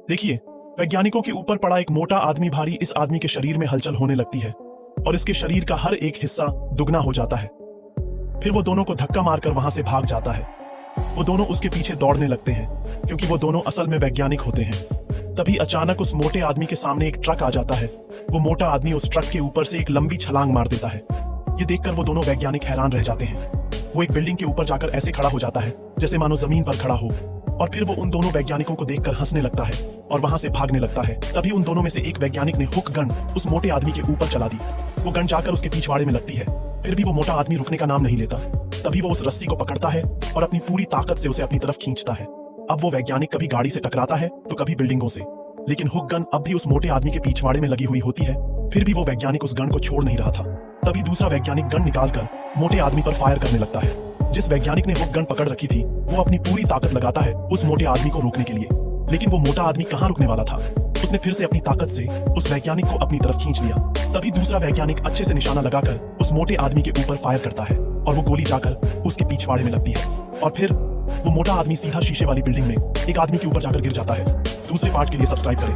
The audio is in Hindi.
देखिए, वैज्ञानिकों के ऊपर पड़ा एक मोटा आदमी भारी इस आदमी के शरीर में हलचल होने लगती है और इसके शरीर का हर एक हिस्सा दुगना हो जाता है। फिर वो दोनों को धक्का मारकर वहां से भाग जाता है। वो दोनों उसके पीछे दौड़ने लगते हैं क्योंकि वो दोनों असल में वैज्ञानिक होते हैं। तभी अचानक उस मोटे आदमी के सामने एक ट्रक आ जाता है। वो मोटा आदमी उस ट्रक के ऊपर से एक लंबी छलांग मार देता है। ये देखकर वो दोनों वैज्ञानिक हैरान रह जाते हैं। वो एक बिल्डिंग के ऊपर जाकर ऐसे खड़ा हो जाता है जैसे मानो जमीन पर खड़ा हो, और फिर वो उन दोनों वैज्ञानिकों को देखकर हंसने लगता है और वहां से भागने लगता है। तभी उन दोनों में से एक वैज्ञानिक ने हुक गन उस मोटे आदमी के ऊपर चला दी। वो गन जाकर उसके पिछवाड़े में लगती है। फिर भी वो मोटा आदमी रुकने का नाम नहीं लेता। तभी वो उस रस्सी को पकड़ता है और अपनी पूरी ताकत से उसे अपनी तरफ खींचता है। अब वो वैज्ञानिक कभी गाड़ी से टकराता है तो कभी बिल्डिंगों से, लेकिन हुक गन अब भी उस मोटे आदमी के पिछवाड़े में लगी हुई होती है। फिर भी वो वैज्ञानिक उस गन को छोड़ नहीं रहा था। तभी दूसरा वैज्ञानिक गन निकालकर मोटे आदमी पर फायर करने लगता है। जिस वैज्ञानिक ने हुक गन पकड़ रखी थी वो अपनी पूरी ताकत लगाता है उस मोटे आदमी को रोकने के लिए, लेकिन वो मोटा आदमी कहाँ रुकने वाला था। उसने फिर से अपनी ताकत से उस वैज्ञानिक को अपनी तरफ खींच लिया। तभी दूसरा वैज्ञानिक अच्छे से निशाना लगाकर उस मोटे आदमी के ऊपर फायर करता है और वो गोली जाकर उसके पिछवाड़े में लगती है और फिर वो मोटा आदमी सीधा शीशे वाली बिल्डिंग में एक आदमी के ऊपर जाकर गिर जाता है। दूसरे पार्ट के लिए सब्सक्राइब करें।